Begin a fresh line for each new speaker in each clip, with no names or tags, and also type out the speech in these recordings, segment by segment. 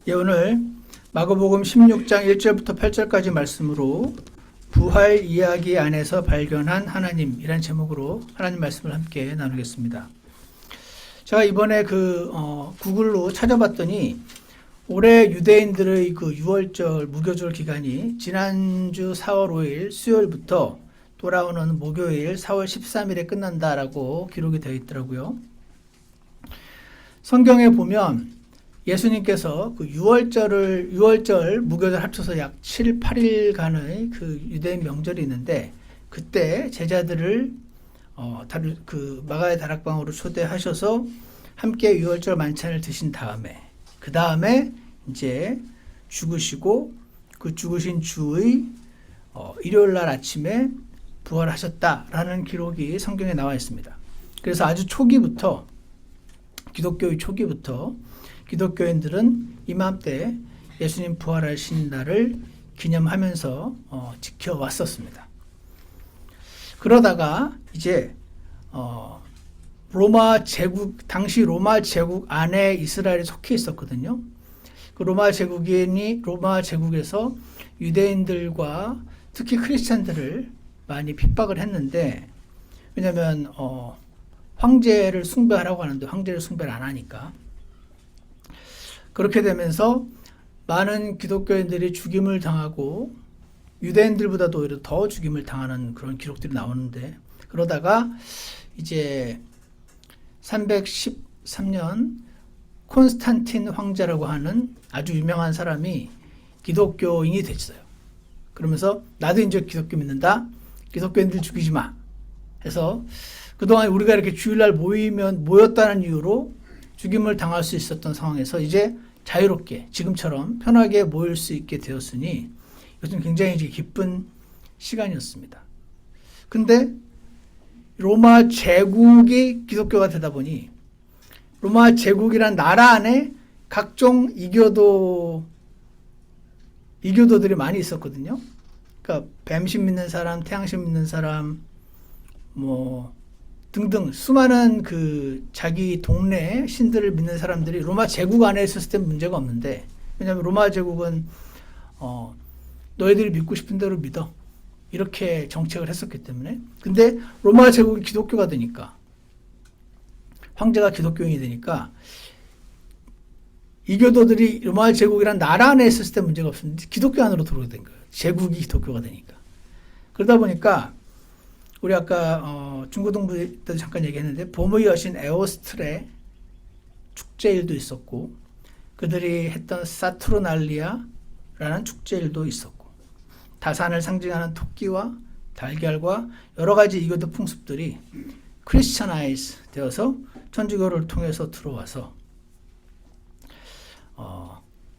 예, 오늘 마가복음 16장 1절부터 8절까지 말씀으로 부활 이야기 안에서 발견한 하나님이란 제목으로 하나님 말씀을 함께 나누겠습니다. 제가 이번에 구글로 찾아봤더니 올해 유대인들의 그 6월절 무교절 기간이 지난주 4월 5일 수요일부터 돌아오는 목요일 4월 13일에 끝난다라고 기록이 되어 있더라고요. 성경에 보면 예수님께서 그 6월절 무교절 합쳐서 약 7, 8일간의 그 유대인 명절이 있는데 그때 제자들을 마가의 다락방으로 초대하셔서 함께 6월절 만찬을 드신 다음에 그 다음에 이제 죽으시고 그 죽으신 주의 일요일 날 아침에 부활하셨다라는 기록이 성경에 나와 있습니다. 그래서 아주 초기부터 기독교의 초기부터 기독교인들은 이맘때 예수님 부활하신 날을 기념하면서 지켜왔었습니다. 그러다가 이제 당시 로마 제국 안에 이스라엘이 속해 있었거든요. 그 로마 제국에서 유대인들과 특히 크리스찬들을 많이 핍박을 했는데, 왜냐하면 황제를 숭배하라고 하는데 황제를 숭배를 안 하니까. 그렇게 되면서 많은 기독교인들이 죽임을 당하고 유대인들보다도 오히려 더 죽임을 당하는 그런 기록들이 나오는데, 그러다가 이제 313년 콘스탄틴 황제라고 하는 아주 유명한 사람이 기독교인이 됐어요. 그러면서 나도 이제 기독교 믿는다. 기독교인들 죽이지 마. 해서 그동안 우리가 이렇게 주일날 모였다는 이유로 죽임을 당할 수 있었던 상황에서 이제 자유롭게 지금처럼 편하게 모일 수 있게 되었으니 이것은 굉장히 이제 기쁜 시간이었습니다. 근데 로마 제국이 기독교가 되다 보니 로마 제국이란 나라 안에 각종 이교도들이 많이 있었거든요. 그러니까 뱀신 믿는 사람, 태양신 믿는 사람, 등등 수많은 자기 동네 신들을 믿는 사람들이 로마 제국 안에 있었을 땐 문제가 없는데, 왜냐하면 로마 제국은 너희들이 믿고 싶은 대로 믿어 이렇게 정책을 했었기 때문에. 근데 로마 제국이 기독교가 되니까, 황제가 기독교인이 되니까 이교도들이 로마 제국이란 나라 안에 있었을 때 문제가 없었는데 기독교 안으로 들어오게 된 거예요. 제국이 기독교가 되니까. 그러다 보니까 우리 아까 중고등부 때도 잠깐 얘기했는데 봄의 여신 에오스트레 축제일도 있었고, 그들이 했던 사투르날리아라는 축제일도 있었고, 다산을 상징하는 토끼와 달걀과 여러 가지 이교도 풍습들이 크리스천아이즈 되어서 천주교를 통해서 들어와서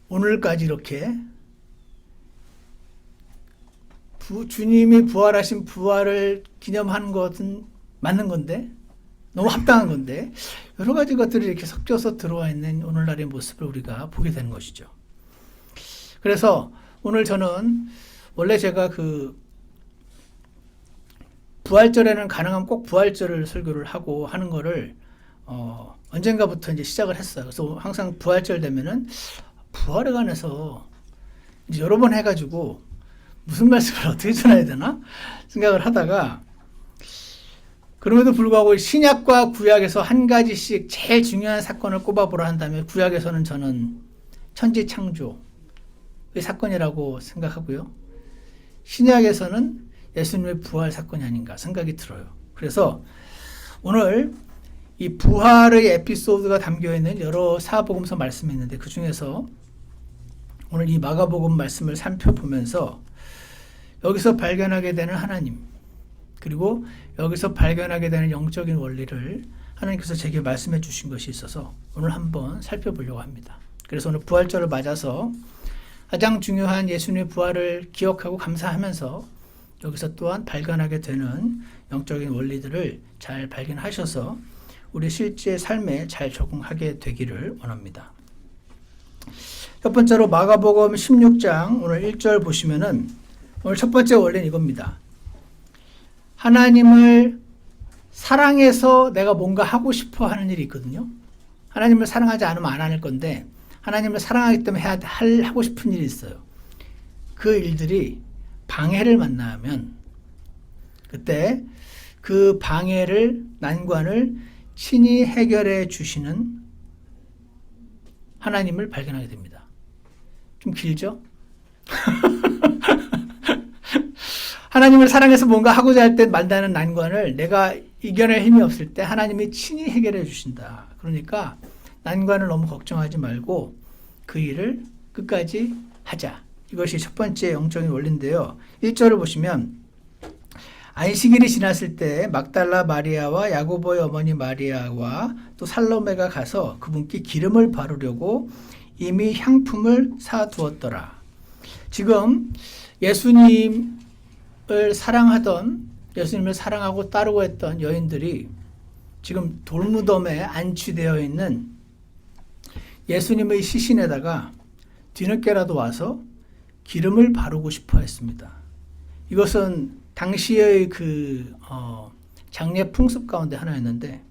오늘까지 이렇게 주님이 부활하신 부활을 기념하는 것은 맞는 건데, 너무 합당한 건데, 여러 가지 것들이 이렇게 섞여서 들어와 있는 오늘날의 모습을 우리가 보게 되는 것이죠. 그래서 오늘 저는 원래 제가 부활절에는 가능하면 꼭 부활절을 설교를 하고 하는 거를 언젠가부터 이제 시작을 했어요. 그래서 항상 부활절 되면은 부활에 관해서 이제 여러 번 해가지고 무슨 말씀을 어떻게 전해야 되나 생각을 하다가, 그럼에도 불구하고 신약과 구약에서 한 가지씩 제일 중요한 사건을 꼽아보라 한다면 구약에서는 저는 천지창조의 사건이라고 생각하고요, 신약에서는 예수님의 부활 사건이 아닌가 생각이 들어요. 그래서 오늘 이 부활의 에피소드가 담겨있는 여러 사복음서 말씀이 있는데 그 중에서 오늘 이 마가복음 말씀을 살펴보면서 여기서 발견하게 되는 하나님, 그리고 여기서 발견하게 되는 영적인 원리를 하나님께서 제게 말씀해 주신 것이 있어서 오늘 한번 살펴보려고 합니다. 그래서 오늘 부활절을 맞아서 가장 중요한 예수님의 부활을 기억하고 감사하면서 여기서 또한 발견하게 되는 영적인 원리들을 잘 발견하셔서 우리 실제 삶에 잘 적응하게 되기를 원합니다. 첫 번째로 마가복음 16장 오늘 1절 보시면은 오늘 첫 번째 원리는 이겁니다. 하나님을 사랑해서 내가 뭔가 하고 싶어 하는 일이 있거든요. 하나님을 사랑하지 않으면 안 할 건데, 하나님을 사랑하기 때문에 하고 싶은 일이 있어요. 그 일들이 방해를 만나면 그때 그 방해를, 난관을 친히 해결해 주시는 하나님을 발견하게 됩니다. 좀 길죠? 하나님을 사랑해서 뭔가 하고자 할 때 만나는 난관을 내가 이겨낼 힘이 없을 때 하나님이 친히 해결해 주신다. 그러니까 난관을 너무 걱정하지 말고 그 일을 끝까지 하자. 이것이 첫 번째 영적인 원리인데요. 1절을 보시면 안식일이 지났을 때 막달라 마리아와 야고보의 어머니 마리아와 또 살로메가 가서 그분께 기름을 바르려고 이미 향품을 사두었더라. 지금 예수님을 사랑하고 따르고 했던 여인들이 지금 돌무덤에 안치되어 있는 예수님의 시신에다가 뒤늦게라도 와서 기름을 바르고 싶어 했습니다. 이것은 당시의 장례 풍습 가운데 하나였는데,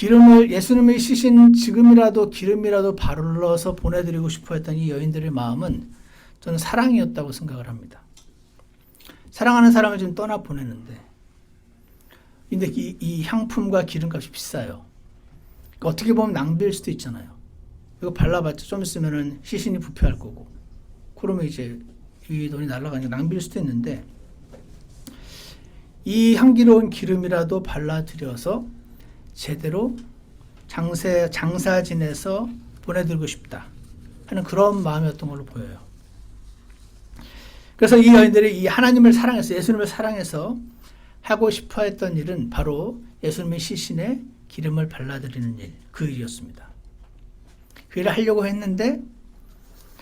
예수님의 시신 지금이라도 기름이라도 바르러서 보내드리고 싶어 했던 이 여인들의 마음은 저는 사랑이었다고 생각을 합니다. 사랑하는 사람을 좀 떠나 보내는데, 근데 이 향품과 기름값이 비싸요. 그러니까 어떻게 보면 낭비일 수도 있잖아요. 이거 발라봤자 좀 있으면은 시신이 부패할 거고, 그러면 이제 이 돈이 날아가니까 낭비일 수도 있는데, 이 향기로운 기름이라도 발라드려서 제대로 장사 지내서 보내드리고 싶다 하는 그런 마음이었던 걸로 보여요. 그래서 이 여인들이 이 하나님을 사랑해서, 예수님을 사랑해서 하고 싶어 했던 일은 바로 예수님의 시신에 기름을 발라드리는 일, 그 일이었습니다. 그 일을 하려고 했는데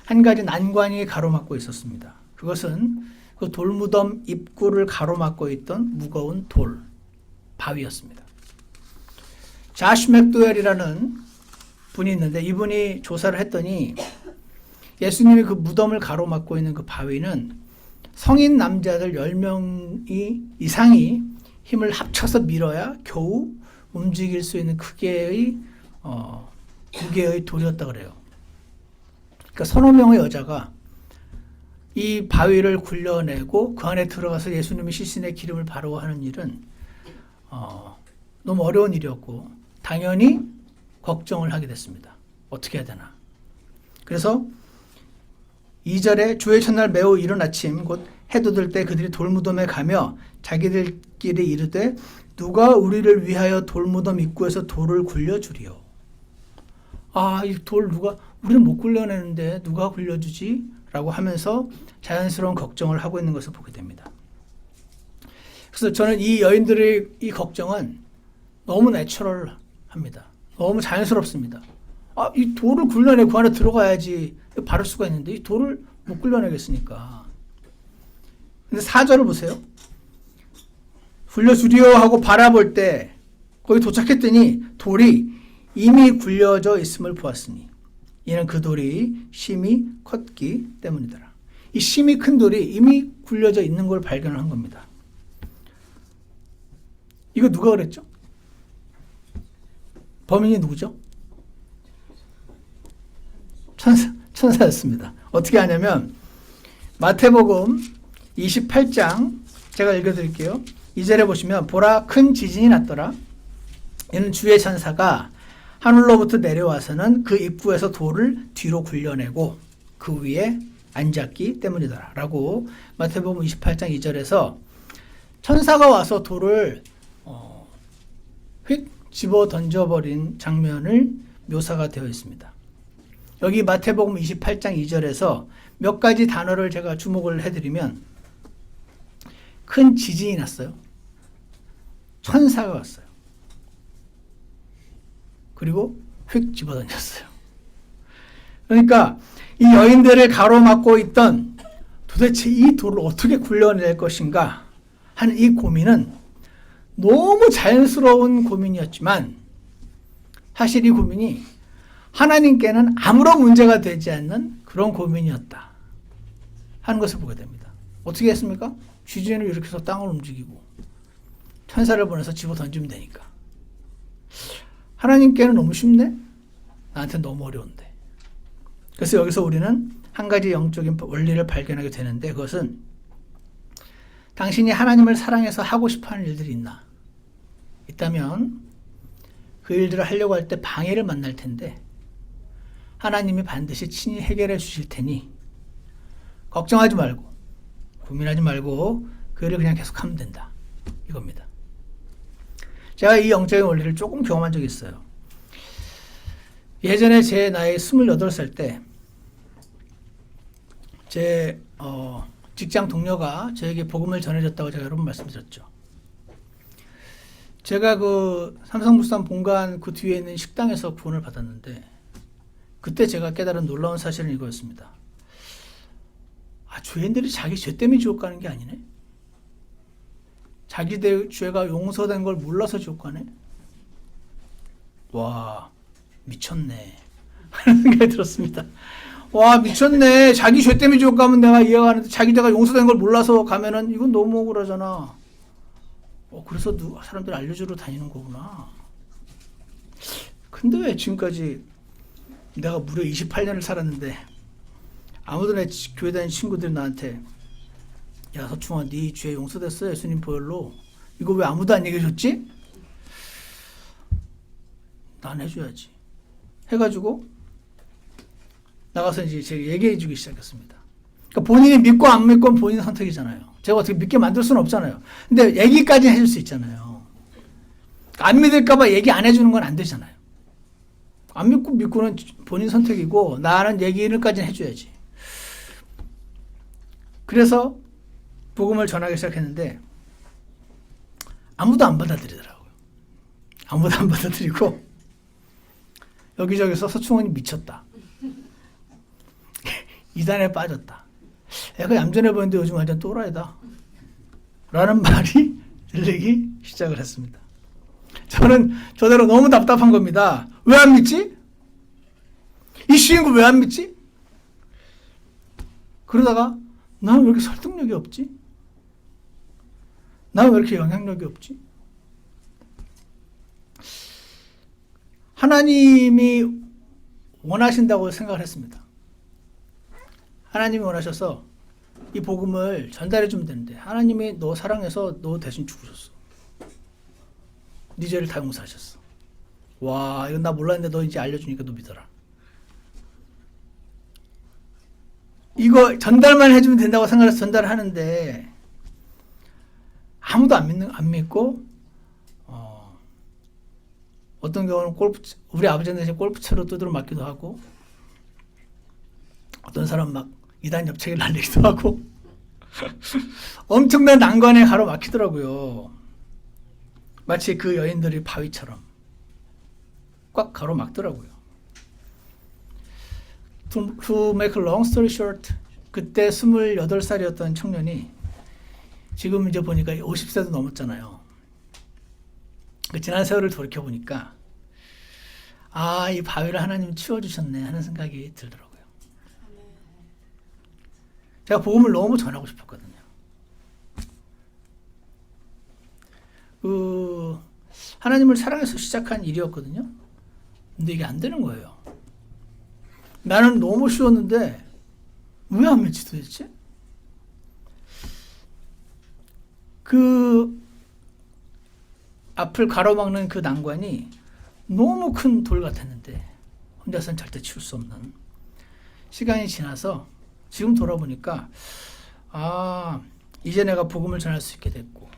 한 가지 난관이 가로막고 있었습니다. 그것은 그 돌무덤 입구를 가로막고 있던 무거운 바위였습니다. 자시 맥도웰이라는 분이 있는데, 이분이 조사를 했더니 예수님이 그 무덤을 가로막고 있는 그 바위는 성인 남자들 10명 이상이 힘을 합쳐서 밀어야 겨우 움직일 수 있는 무게의 돌이었다 그래요. 그러니까 서너 명의 여자가 이 바위를 굴려내고 그 안에 들어가서 예수님의 시신에 기름을 바르고 하는 일은 너무 어려운 일이었고, 당연히 걱정을 하게 됐습니다. 어떻게 해야 되나. 그래서 2절에 주의 첫날 매우 이른 아침 곧 해도 들 때 그들이 돌무덤에 가며 자기들끼리 이르되 누가 우리를 위하여 돌무덤 입구에서 돌을 굴려주리요. 이 돌 우리는 못 굴려내는데 누가 굴려주지? 라고 하면서 자연스러운 걱정을 하고 있는 것을 보게 됩니다. 그래서 저는 이 여인들의 이 걱정은 너무 내추럴합니다. 너무 자연스럽습니다. 이 돌을 굴려내고 그 안에 들어가야지 바를 수가 있는데 이 돌을 못 굴려내겠으니까. 근데 4절을 보세요. 굴려주리요 하고 바라볼 때 거기 도착했더니 돌이 이미 굴려져 있음을 보았으니 이는 그 돌이 심히 컸기 때문이더라. 이 심히 큰 돌이 이미 굴려져 있는 걸 발견한 겁니다. 이거 누가 그랬죠? 범인이 누구죠? 천사였습니다. 어떻게 하냐면 마태복음 28장 제가 읽어드릴게요. 2절에 보시면 보라 큰 지진이 났더라. 이는 주의 천사가 하늘로부터 내려와서는 그 입구에서 돌을 뒤로 굴려내고 그 위에 앉았기 때문이더라 라고 마태복음 28장 2절에서 천사가 와서 돌을 휙 집어 던져버린 장면을 묘사가 되어 있습니다. 여기 마태복음 28장 2절에서 몇 가지 단어를 제가 주목을 해드리면 큰 지진이 났어요. 천사가 왔어요. 그리고 휙 집어던졌어요. 그러니까 이 여인들을 가로막고 있던 도대체 이 돌을 어떻게 굴려낼 것인가 하는 이 고민은 너무 자연스러운 고민이었지만 사실 이 고민이 하나님께는 아무런 문제가 되지 않는 그런 고민이었다 하는 것을 보게 됩니다. 어떻게 했습니까? 지진을 일으켜서 땅을 움직이고 천사를 보내서 집어 던지면 되니까. 하나님께는 너무 쉽네? 나한테는 너무 어려운데. 그래서 여기서 우리는 한 가지 영적인 원리를 발견하게 되는데, 그것은 당신이 하나님을 사랑해서 하고 싶어하는 일들이 있다면 그 일들을 하려고 할 때 방해를 만날 텐데 하나님이 반드시 친히 해결해 주실 테니 걱정하지 말고 고민하지 말고 그 일을 그냥 계속하면 된다, 이겁니다. 제가 이 영적인 원리를 조금 경험한 적이 있어요. 예전에 제 나이 28살 때 제 직장 동료가 저에게 복음을 전해줬다고 제가 여러 번 말씀드렸죠. 제가 그 삼성물산 본관 그 뒤에 있는 식당에서 구원을 받았는데, 그때 제가 깨달은 놀라운 사실은 이거였습니다. 죄인들이 자기 죄 때문에 지옥 가는 게 아니네. 자기 죄가 용서된 걸 몰라서 지옥 가네. 와, 미쳤네 하는 생각이 들었습니다. 와, 미쳤네. 자기 죄 때문에 지옥 가면 내가 이해가 하는데 자기 죄가 용서된 걸 몰라서 가면은 이건 너무 억울하잖아. 그래서 사람들 알려주러 다니는 거구나. 근데 왜 지금까지 내가 무려 28년을 살았는데 아무도 내 교회 다니는 친구들이 나한테 야, 서충아, 네 죄 용서됐어, 예수님 보혈로. 이거 왜 아무도 안 얘기해줬지? 난 해줘야지 해가지고 나가서 이제 제가 얘기해주기 시작했습니다. 그러니까 본인이 믿고 안 믿고 본인 선택이잖아요. 제가 어떻게 믿게 만들 수는 없잖아요. 근데 얘기까지 해줄 수 있잖아요. 안 믿을까봐 얘기 안 해주는 건 안 되잖아요. 안 믿고 믿고는 본인 선택이고 나는 얘기를까지 해줘야지. 그래서 복음을 전하기 시작했는데 아무도 안 받아들이더라고요. 아무도 안 받아들이고 여기저기서 서충원이 미쳤다. 이단에 빠졌다. 애가 얌전해 보이는데 요즘 완전 또라이다. 라는 말이 들리기 시작을 했습니다. 저는 저대로 너무 답답한 겁니다. 왜 안 믿지? 이 쉬운 거 왜 안 믿지? 그러다가 나는 왜 이렇게 설득력이 없지? 나는 왜 이렇게 영향력이 없지? 하나님이 원하신다고 생각을 했습니다. 하나님이 원하셔서 이 복음을 전달해 주면 되는데 하나님이 너 사랑해서 너 대신 죽으셨어. 네 죄를 다 용서하셨어. 와, 이건 나 몰랐는데 너 이제 알려주니까 너 믿어라. 이거 전달만 해주면 된다고 생각해서 전달을 하는데 아무도 안 믿고 어떤 경우는 우리 아버지는 대신 골프채로 두드려 맞기도 하고 어떤 사람 막 이단 옆책을 날리기도 하고 엄청난 난관에 가로막히더라고요. 마치 그 여인들이 바위처럼 꽉 가로막더라고요. To make a long story short, 그때 28살이었던 청년이 지금 이제 보니까 50세도 넘었잖아요. 그 지난 세월을 돌이켜보니까 이 바위를 하나님 치워주셨네 하는 생각이 들더라고요. 제가 복음을 너무 전하고 싶었거든요. 하나님을 사랑해서 시작한 일이었거든요. 근데 이게 안 되는 거예요. 나는 너무 쉬웠는데 왜 안 믿지 도대체? 그 앞을 가로막는 그 난관이 너무 큰 돌 같았는데 혼자서는 절대 치울 수 없는 시간이 지나서 지금 돌아보니까 이제 내가 복음을 전할 수 있게 됐고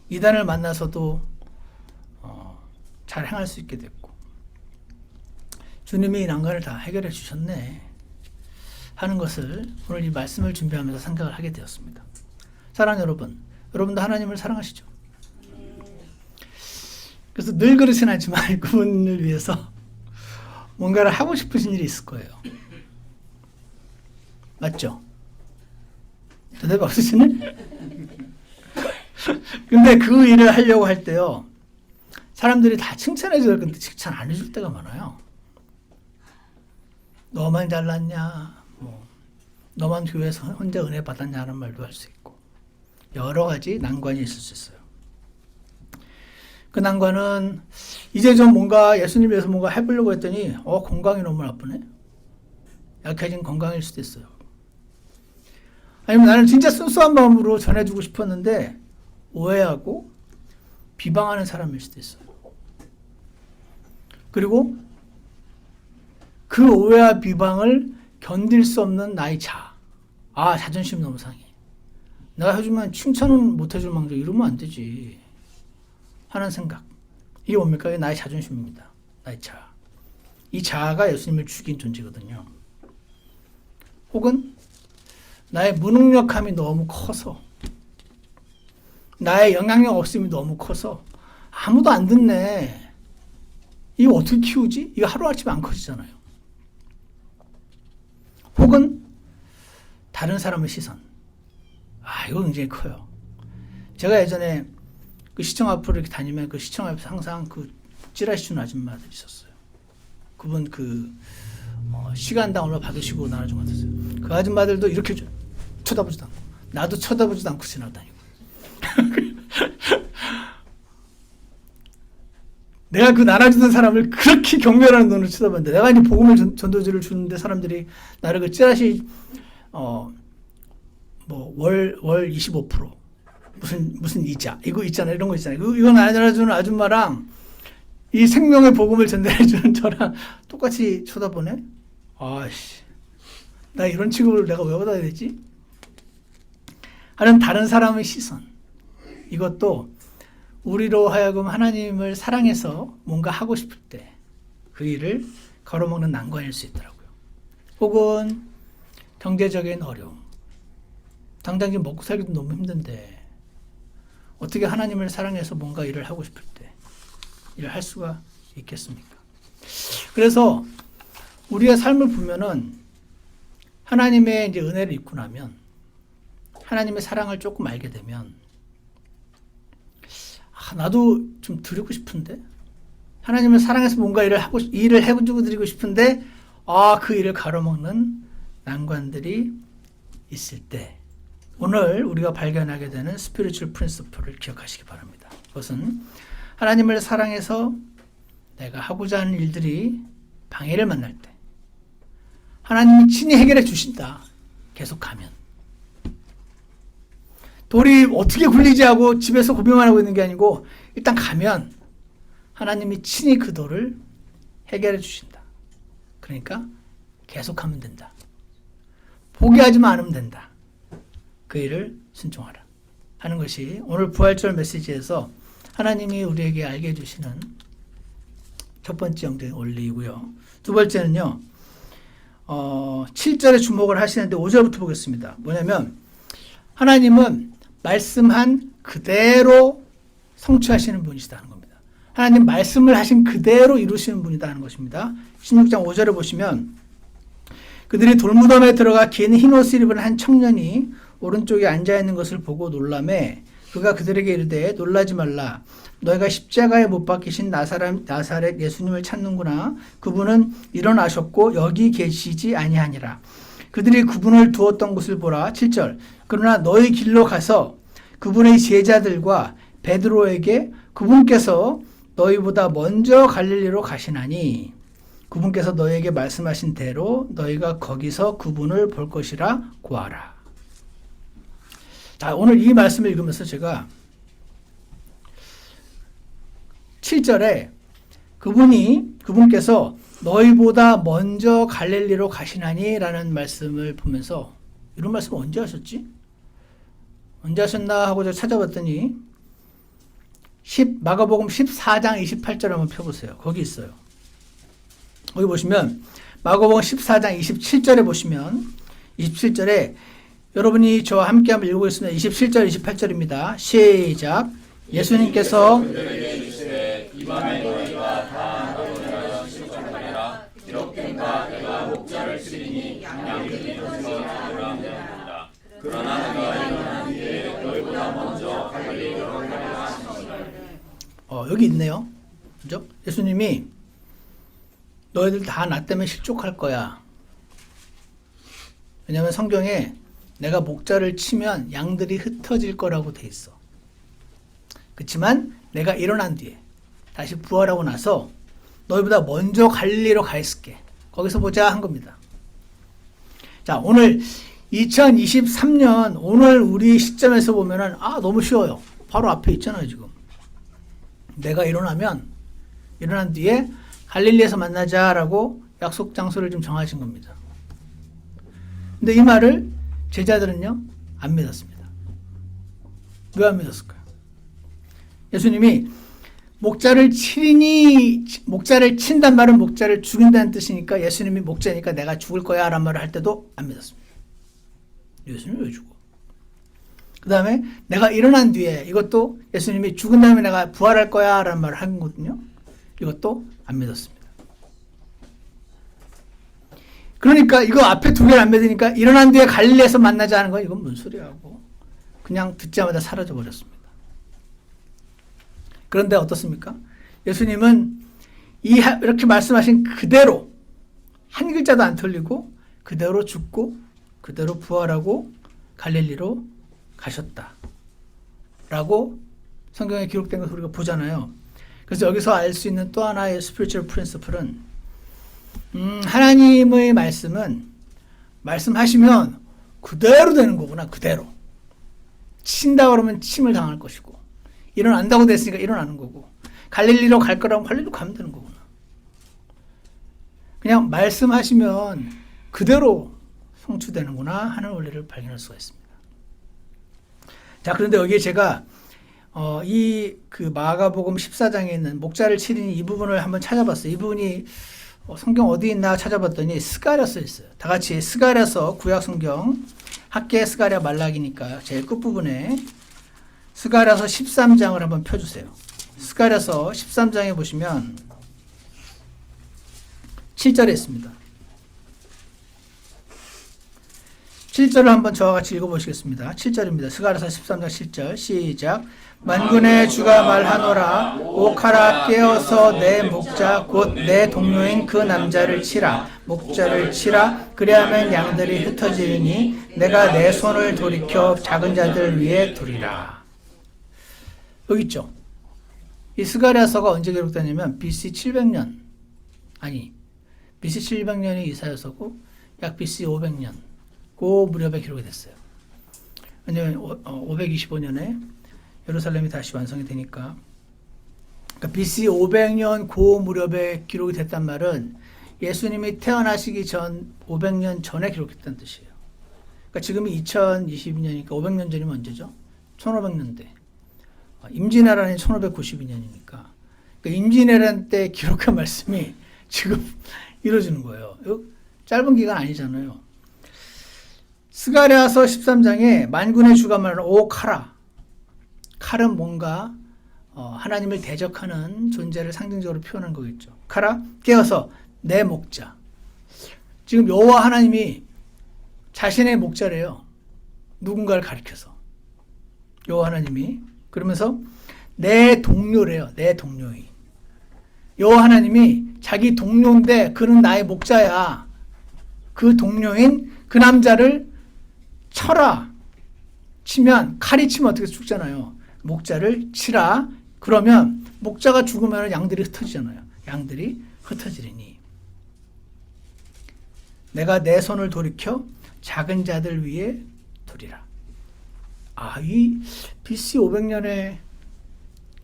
이단을 만나서도 잘 행할 수 있게 됐고 주님이 이 난관을 다 해결해 주셨네 하는 것을 오늘 이 말씀을 준비하면서 생각을 하게 되었습니다. 사랑하는 여러분, 여러분도 하나님을 사랑하시죠? 그래서 늘 그러진 않지만 그분을 위해서 뭔가를 하고 싶으신 일이 있을 거예요. 맞죠? 대답 없으시네? 근데 그 일을 하려고 할 때요, 사람들이 다 칭찬해줘야 되는데 칭찬 안 해줄 때가 많아요. 너만 잘났냐, 너만 교회에서 혼자 은혜 받았냐 하는 말도 할 수 있고 여러 가지 난관이 있을 수 있어요. 그 난관은 이제 좀 뭔가 예수님 위해서 뭔가 해보려고 했더니 건강이 너무 나쁘네. 약해진 건강일 수도 있어요. 아니면 나는 진짜 순수한 마음으로 전해주고 싶었는데 오해하고 비방하는 사람일 수도 있어요. 그리고 그 오해와 비방을 견딜 수 없는 나의 자아. 자존심이 너무 상해. 내가 해주면 칭찬은 못 해줄 망정 이러면 안 되지 하는 생각. 이게 뭡니까? 이게 나의 자존심입니다. 나의 자아. 이 자아가 예수님을 죽인 존재거든요. 혹은 나의 무능력함이 너무 커서, 나의 영향력 없음이 너무 커서 아무도 안 듣네. 이거 어떻게 키우지? 이거 하루아침에 안 커지잖아요. 혹은 다른 사람의 시선. 이거 굉장히 커요. 제가 예전에 그 시청 앞으로 이렇게 다니면 그 시청 앞에서 항상 그 찌라시 주는 아줌마들이 있었어요. 그분 시간당 얼마 받으시고 나눠준 것 같았어요. 그 아줌마들도 이렇게 쳐다보지도 않고, 나도 쳐다보지도 않고 지나다니고. 내가 그 나눠주는 사람을 그렇게 경멸하는 눈으로 쳐다봤는데, 내가 이제 복음을 전도지를 주는데 사람들이 나를 그 찌라시 월 25% 무슨 이자 이거 있잖아요. 이런 거 있잖아요. 이거 나눠주는 아줌마랑 이 생명의 복음을 전달해주는 저랑 똑같이 쳐다보네. 나 이런 취급을 내가 왜 받아야 되지? 하는 다른 사람의 시선. 이것도 우리로 하여금 하나님을 사랑해서 뭔가 하고 싶을 때 그 일을 가로막는 난관일 수 있더라고요. 혹은 경제적인 어려움. 당장 지금 먹고 살기도 너무 힘든데 어떻게 하나님을 사랑해서 뭔가 일을 하고 싶을 때 일을 할 수가 있겠습니까? 그래서 우리의 삶을 보면은 하나님의 이제 은혜를 입고 나면, 하나님의 사랑을 조금 알게 되면, 나도 좀 드리고 싶은데, 하나님을 사랑해서 뭔가 일을 해주고 드리고 싶은데, 그 일을 가로막는 난관들이 있을 때, 오늘 우리가 발견하게 되는 스피리추얼 프린시플을 기억하시기 바랍니다. 그것은 하나님을 사랑해서 내가 하고자 하는 일들이 방해를 만날 때 하나님이 친히 해결해 주신다. 계속 가면. 돌이 어떻게 굴리지 하고 집에서 고민만 하고 있는 게 아니고 일단 가면 하나님이 친히 그 돌을 해결해 주신다. 그러니까 계속하면 된다. 포기하지만 않으면 된다. 그 일을 순종하라 하는 것이 오늘 부활절 메시지에서 하나님이 우리에게 알게 해주시는 첫 번째 영적인 원리이고요. 두 번째는요, 7절에 주목을 하시는데 5절부터 보겠습니다. 뭐냐면 하나님은 말씀한 그대로 성취하시는 분이시다는 겁니다. 하나님 말씀을 하신 그대로 이루시는 분이다 는 것입니다. 16장 5절에 보시면 그들이 돌무덤에 들어가 긴 흰옷을 입은 한 청년이 오른쪽에 앉아있는 것을 보고 놀라매 그가 그들에게 이르되 놀라지 말라. 너희가 십자가에 못 박히신 나사렛 예수님을 찾는구나. 그분은 일어나셨고 여기 계시지 아니하니라. 그들이 그분을 두었던 곳을 보라. 7절. 그러나 너희 길로 가서 그분의 제자들과 베드로에게 그분께서 너희보다 먼저 갈릴리로 가시나니 그분께서 너희에게 말씀하신 대로 너희가 거기서 그분을 볼 것이라 구하라. 자, 오늘 이 말씀을 읽으면서 제가 7절에 그분께서 너희보다 먼저 갈릴리로 가시나니 라는 말씀을 보면서 이런 말씀 언제 하셨지? 언제 하셨나 하고 제가 찾아봤더니 마가복음 14장 28절 한번 펴보세요. 거기 있어요. 거기 보시면 마가복음 14장 27절에 보시면 27절에 여러분이 저와 함께 한번 읽어보겠습니다. 27절 28절입니다. 시작. 예수님께서 이밤에 너희가 다 너희가 실족하리라. 이렇게인가 내가 목자를 치리니 양들이 도망하리라. 그러나 내가 일어난 뒤에 너희보다 먼저 갈릴리로 가리라 하시니라. 여기 있네요. 그죠? 예수님이 너희들 다 나 때문에 실족할 거야. 왜냐하면 성경에 내가 목자를 치면 양들이 흩어질 거라고 돼 있어. 그렇지만 내가 일어난 뒤에 다시 부활하고 나서 너희보다 먼저 갈릴리로 가 있을게. 거기서 보자 한 겁니다. 자, 오늘 2023년 오늘 우리 시점에서 보면은 너무 쉬워요. 바로 앞에 있잖아요, 지금. 내가 일어난 뒤에 갈릴리에서 만나자라고 약속 장소를 좀 정하신 겁니다. 근데 이 말을 제자들은요, 안 믿었습니다. 왜 안 믿었을까요? 예수님이 목자를 친단 말은 목자를 죽인다는 뜻이니까 예수님이 목자니까 내가 죽을 거야 라는 말을 할 때도 안 믿었습니다. 예수님이 왜 죽어? 그 다음에 내가 일어난 뒤에 이것도 예수님이 죽은 다음에 내가 부활할 거야 라는 말을 한 거거든요. 이것도 안 믿었습니다. 그러니까 이거 앞에 두 개를 안 믿으니까 일어난 뒤에 갈릴리에서 만나자 하는 거 이건 뭔 소리야 하고 그냥 듣자마자 사라져 버렸습니다. 그런데 어떻습니까? 예수님은 이렇게 말씀하신 그대로 한 글자도 안 틀리고 그대로 죽고 그대로 부활하고 갈릴리로 가셨다 라고 성경에 기록된 것을 우리가 보잖아요. 그래서 여기서 알 수 있는 또 하나의 스피리추얼 프린시플은 하나님의 말씀은 말씀하시면 그대로 되는 거구나. 그대로 친다 그러면 침을 당할 것이고 일어난다고 됐으니까 일어나는 거고 갈릴리로 갈 거라면 갈릴리로 가면 되는 거구나. 그냥 말씀하시면 그대로 성취되는구나 하는 원리를 발견할 수가 있습니다. 자, 그런데 여기에 제가 그 마가복음 14장에 있는 목자를 치리니 이 부분을 한번 찾아봤어요. 이 부분이 성경 어디 있나 찾아봤더니 스가랴서에 있어요. 다 같이 스가랴서 구약 성경 학계 스가랴 말라기니까 제일 끝부분에 스가랴서 13장을 한번 펴주세요. 스가랴서 13장에 보시면 7절에 있습니다. 7절을 한번 저와 같이 읽어보시겠습니다. 7절입니다. 스가랴서 13장 7절 시작. 만군의 주가 말하노라. 오카라 깨어서 내 목자 곧 내 동료인 그 남자를 치라. 목자를 치라. 그리하면 양들이 흩어지리니 내가 내 손을 돌이켜 작은 자들 위에 두리라. 여기 있죠. 이 스가랴서가 언제 기록되냐면 BC 700년 BC 700년이 이사야서고 약 BC 500년 그 무렵에 기록이 됐어요. 왜냐하면 525년에 예루살렘이 다시 완성이 되니까. 그러니까 BC 500년 그 무렵에 기록이 됐단 말은 예수님이 태어나시기 전 500년 전에 기록했다는 뜻이에요. 그러니까 지금이 2022년이니까 500년 전이면 언제죠? 1500년대. 임진왜란이 1592년이니까. 그러니까 임진왜란 때 기록한 말씀이 지금 이루어지는 거예요. 짧은 기간 아니잖아요. 스가랴서 13장에 만군의 주가 말하는 오 카라. 칼은 뭔가 하나님을 대적하는 존재를 상징적으로 표현한 거겠죠. 카라 깨어서 내 목자. 지금 여호와 하나님이 자신의 목자래요. 누군가를 가리켜서. 여호와 하나님이 그러면서 내 동료래요. 내 동료인. 여호와 하나님이 자기 동료인데 그는 나의 목자야. 그 동료인 그 남자를 쳐라. 치면 칼이 치면 어떻게 죽잖아요. 목자를 치라. 그러면 목자가 죽으면 양들이 흩어지잖아요. 양들이 흩어지리니 내가 내 손을 돌이켜 작은 자들 위에 두리라. 이 BC 500년에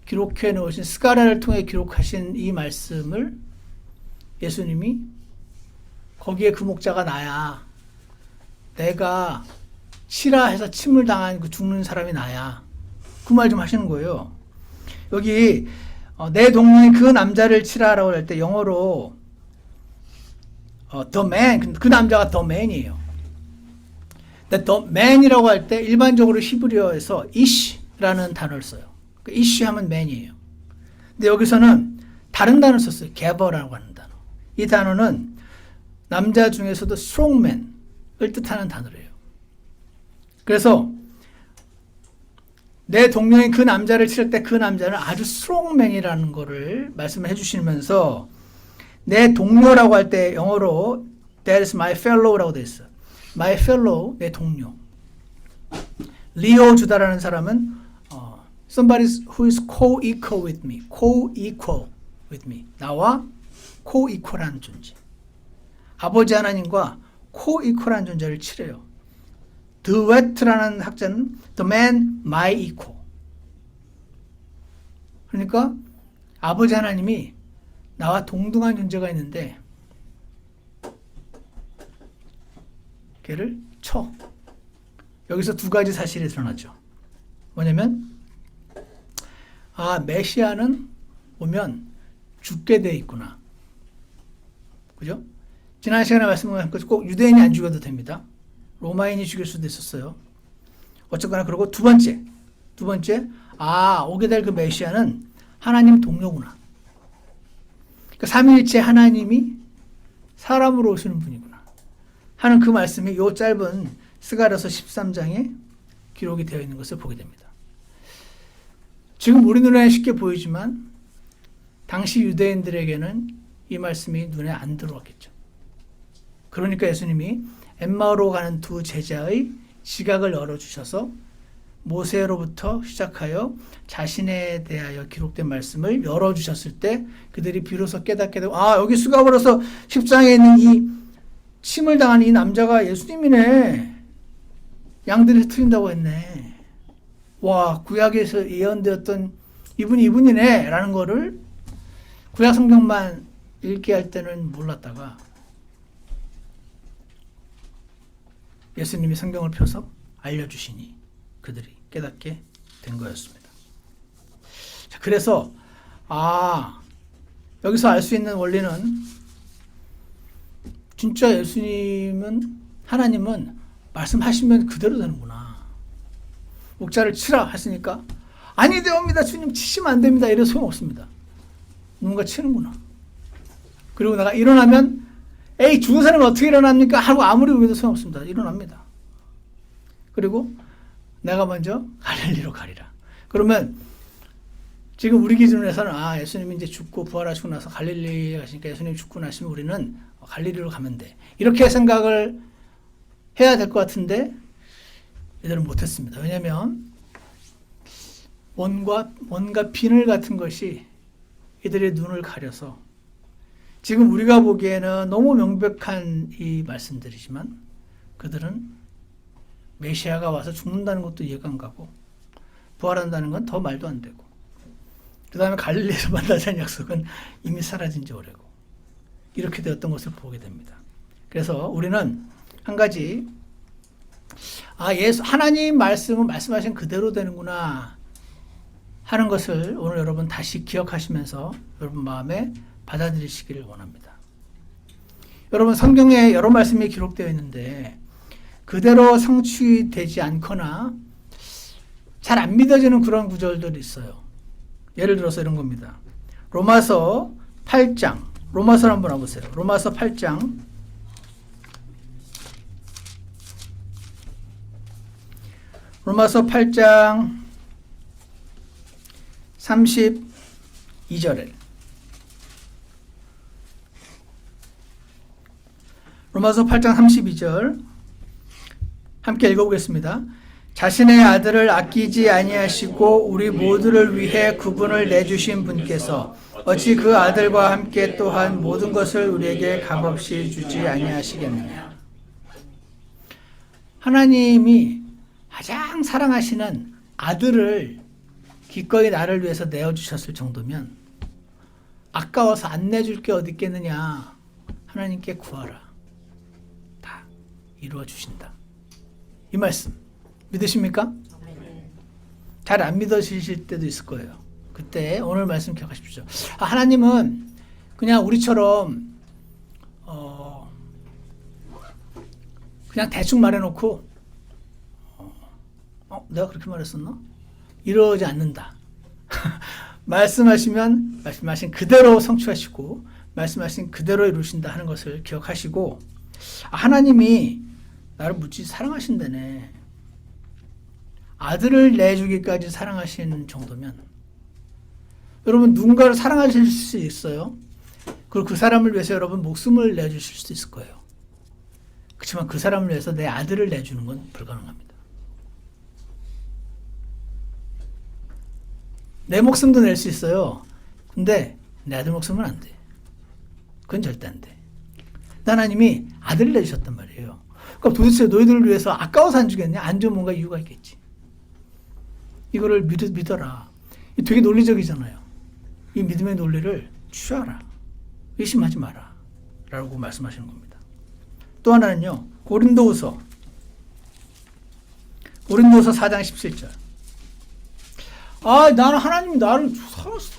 기록해 놓으신 스가랴를 통해 기록하신 이 말씀을 예수님이 거기에 그 목자가 나야. 내가 치라 해서 침을 당한 그 죽는 사람이 나야. 그 말 좀 하시는 거예요. 여기 내 동료인 그 남자를 치라라고 할 때 영어로 the man, 그 남자가 the man이에요. the man이라고 할 때 일반적으로 히브리어에서 ish라는 단어를 써요. 그 ish 하면 man이에요. 근데 여기서는 다른 단어를 썼어요. geber라고 하는 단어. 이 단어는 남자 중에서도 strongman을 뜻하는 단어래요. 그래서 내 동료인 그 남자를 칠 때 그 남자는 아주 strongman이라는 거를 말씀해 주시면서 내 동료라고 할 때 영어로 that is my fellow라고 되어 있어요. my fellow, 내 동료. 리오 주다라는 사람은 somebody who is co-equal with me, co-equal with me. 나와 co-equal한 존재. 아버지 하나님과 co-equal한 존재를 치래요. 드웨트라는 학자는 the man my equal. 그러니까 아버지 하나님이 나와 동등한 존재가 있는데 걔를 쳐. 여기서 두 가지 사실이 드러나죠. 뭐냐면 메시아는 오면 죽게 돼 있구나. 그죠? 지난 시간에 말씀드린 것처럼 꼭 유대인이 안 죽여도 됩니다. 로마인이 죽일 수도 있었어요. 어쨌거나 그러고 두 번째, 오게 될 그 메시아는 하나님 동료구나. 그러니까 삼위일체 하나님이 사람으로 오시는 분이구나 하는 그 말씀이 요 짧은 스가랴서 13장에 기록이 되어 있는 것을 보게 됩니다. 지금 우리 눈에 쉽게 보이지만 당시 유대인들에게는 이 말씀이 눈에 안 들어왔겠죠. 그러니까 예수님이 엠마오로 가는 두 제자의 시각을 열어주셔서 모세로부터 시작하여 자신에 대하여 기록된 말씀을 열어주셨을 때 그들이 비로소 깨닫게 되고 여기 수가버려서 10장에 있는 이 침을 당한 이 남자가 예수님이네. 양들이 틀린다고 했네. 와, 구약에서 예언되었던 이분이네 라는 거를 구약 성경만 읽게 할 때는 몰랐다가 예수님이 성경을 펴서 알려주시니 그들이 깨닫게 된 거였습니다. 자, 그래서 여기서 알 수 있는 원리는 진짜 하나님은 말씀하시면 그대로 되는구나. 목자를 치라 했으니까 아니 되옵니다. 주님 치시면 안 됩니다. 이래서 소용없습니다. 누군가 치는구나. 그리고 내가 일어나면 죽은 사람은 어떻게 일어납니까? 하고 아무리 우기도 소용없습니다. 일어납니다. 그리고 내가 먼저 갈릴리로 가리라. 그러면 지금 우리 기준에서는 예수님이 이제 죽고 부활하시고 나서 갈릴리에 가시니까 예수님이 죽고 나시면 우리는 갈릴리로 가면 돼. 이렇게 생각을 해야 될 것 같은데 이들은 못했습니다. 왜냐하면 뭔가 비늘 같은 것이 이들의 눈을 가려서 지금 우리가 보기에는 너무 명백한 이 말씀들이지만 그들은 메시아가 와서 죽는다는 것도 이해가 안 가고 부활한다는 건 더 말도 안 되고 그 다음에 갈릴리에서 만나자는 약속은 이미 사라진 지 오래고 이렇게 되었던 것을 보게 됩니다. 그래서 우리는 한 가지 하나님 말씀은 말씀하신 그대로 되는구나 하는 것을 오늘 여러분 다시 기억하시면서 여러분 마음에 받아들이시기를 원합니다. 여러분 성경에 여러 말씀이 기록되어 있는데 그대로 성취되지 않거나 잘 안 믿어지는 그런 구절들이 있어요. 예를 들어서 이런 겁니다. 로마서 8장 로마서를 한번 와보세요. 로마서 8장 32절에 로마서 8장 32절 함께 읽어보겠습니다. 자신의 아들을 아끼지 아니하시고 우리 모두를 위해 그분을 내주신 분께서 어찌 그 아들과 함께 또한 모든 것을 우리에게 값없이 주지 아니하시겠느냐. 하나님이 가장 사랑하시는 아들을 기꺼이 나를 위해서 내어주셨을 정도면 아까워서 안 내줄 게 어디 있겠느냐. 하나님께 구하라. 다 이루어 주신다. 이 말씀 믿으십니까? 잘 안 믿어지실 때도 있을 거예요. 그때 오늘 말씀 기억하십시오. 하나님은 그냥 우리처럼 그냥 대충 말해놓고 내가 그렇게 말했었나? 이러지 않는다. 말씀하시면 말씀하신 그대로 성취하시고 말씀하신 그대로 이루신다 하는 것을 기억하시고 하나님이 나를 무지 사랑하신다네. 아들을 내주기까지 사랑하시는 정도면 여러분 누군가를 사랑하실 수 있어요. 그리고 그 사람을 위해서 여러분 목숨을 내주실 수 있을 거예요. 그렇지만 그 사람을 위해서 내 아들을 내주는 건 불가능합니다. 내 목숨도 낼 수 있어요. 근데 내 아들 목숨은 안 돼. 그건 절대 안 돼. 하나님이 아들을 내주셨단 말이에요. 그럼 도대체 너희들을 위해서 아까워서 안 주겠냐? 안 주면 뭔가 이유가 있겠지. 이거를 믿어라. 되게 논리적이잖아요. 이 믿음의 논리를 취하라. 의심하지 마라. 라고 말씀하시는 겁니다. 또 하나는요. 고린도후서 4장 17절. 나는 하나님이 나를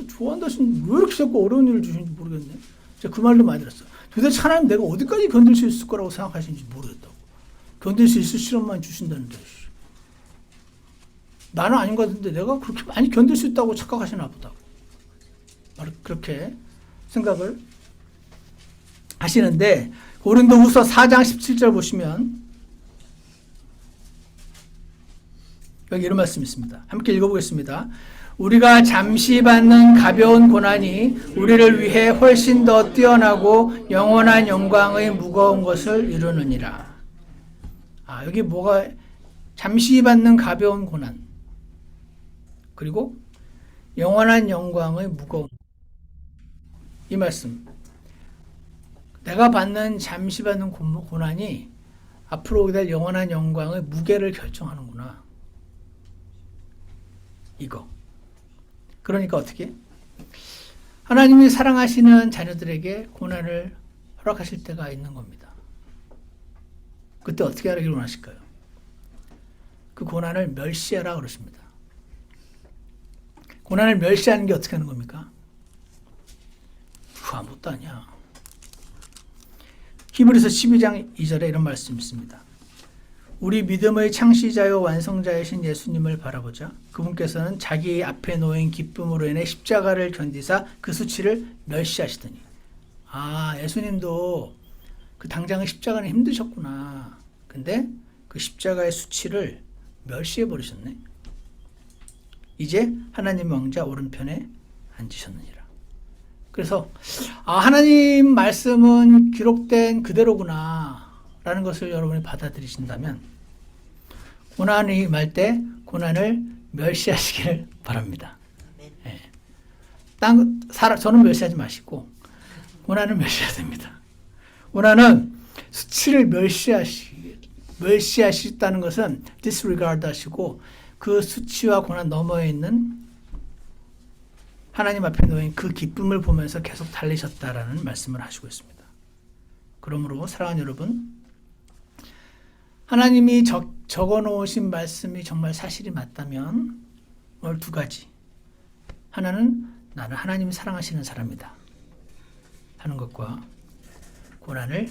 좋아한다 하시는데 왜 이렇게 자꾸 어려운 일을 주시는지 모르겠네. 제가 그 말도 많이 들었어요. 도대체 하나님 내가 어디까지 견딜 수 있을 거라고 생각하시는지 모르겠다고. 견딜 수 있을 시련만 주신다는데. 나는 아닌 것 같은데 내가 그렇게 많이 견딜 수 있다고 착각하시나 보다. 그렇게 생각을 하시는데 고린도후서 4장 17절 보시면 여기 이런 말씀이 있습니다. 함께 읽어보겠습니다. 우리가 잠시 받는 가벼운 고난이 우리를 위해 훨씬 더 뛰어나고 영원한 영광의 무거운 것을 이루느니라. 여기 뭐가 잠시 받는 가벼운 고난 그리고 영원한 영광의 무거움. 이 말씀. 내가 받는 잠시 받는 고난이 앞으로 오게 될 영원한 영광의 무게를 결정하는구나. 이거. 그러니까 어떻게? 하나님이 사랑하시는 자녀들에게 고난을 허락하실 때가 있는 겁니다. 그때 어떻게 하기를 원하실까요? 그 고난을 멸시하라 그러십니다. 고난을 멸시하는 게 어떻게 하는 겁니까? 아무것도 아니야. 히브리서 12장 2절에 이런 말씀이 있습니다. 우리 믿음의 창시자요 완성자이신 예수님을 바라보자. 그분께서는 자기 앞에 놓인 기쁨으로 인해 십자가를 견디사 그 수치를 멸시하시더니. 예수님도 그 당장의 십자가는 힘드셨구나. 근데 그 십자가의 수치를 멸시해 버리셨네. 이제 하나님 왕자 오른편에 앉으셨느니라. 그래서 하나님 말씀은 기록된 그대로구나 라는 것을 여러분이 받아들이신다면 고난이 임할 때 고난을 멸시하시길 바랍니다. 예. 저는 멸시하지 마시고 고난을 멸시해야 됩니다. 고난은 수치를 멸시하시다는 것은 disregard 하시고 그 수치와 고난 너머에 있는 하나님 앞에 놓인 그 기쁨을 보면서 계속 달리셨다라는 말씀을 하시고 있습니다. 그러므로 사랑하는 여러분, 하나님이 적어 놓으신 말씀이 정말 사실이 맞다면 오늘 두 가지. 하나는 나는 하나님이 사랑하시는 사람이다 하는 것과 고난을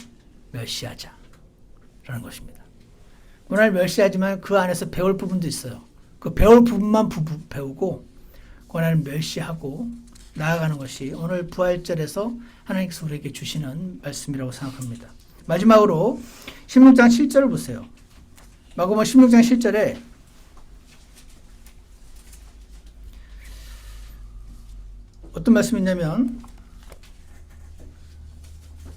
멸시하자 라는 것입니다. 고난을 멸시하지만 그 안에서 배울 부분도 있어요. 그 배울 부분만 배우고 고난을 멸시하고 나아가는 것이 오늘 부활절에서 하나님께서 우리에게 주시는 말씀이라고 생각합니다. 마지막으로 16장 7절을 보세요. 마가복음 16장 7절에 어떤 말씀이 있냐면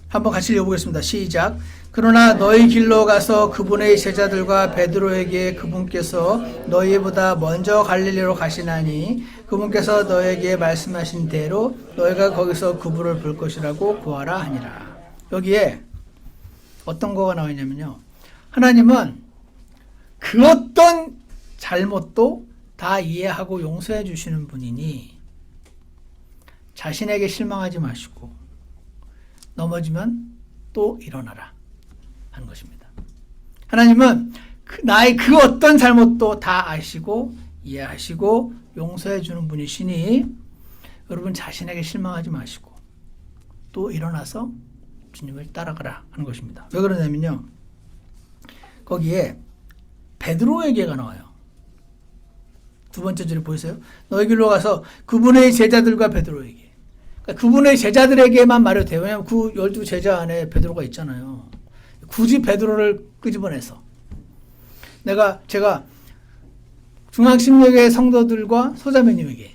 한번 같이 읽어보겠습니다. 시작. 그러나 너희 길로 가서 그분의 제자들과 베드로에게 그분께서 너희보다 먼저 갈릴리로 가시나니 그분께서 너에게 말씀하신 대로 너희가 거기서 그분을 볼 것이라고 구하라 하니라. 여기에 어떤 거가 나와 있냐면요. 하나님은 그 어떤 잘못도 다 이해하고 용서해 주시는 분이니 자신에게 실망하지 마시고 넘어지면 또 일어나라 하는 것입니다. 하나님은 나의 그 어떤 잘못도 다 아시고 이해하시고 용서해 주는 분이시니 여러분 자신에게 실망하지 마시고 또 일어나서 주님을 따라가라 하는 것입니다. 왜 그러냐면요. 거기에 베드로에게가 나와요. 두 번째 줄에 보이세요? 너희 길로 가서 그분의 제자들과 베드로에게. 그러니까 그분의 제자들에게만 말해도 돼요. 왜냐하면 그 12제자 안에 베드로가 있잖아요. 굳이 베드로를 끄집어내서 제가 중앙심령의 성도들과 소자매님에게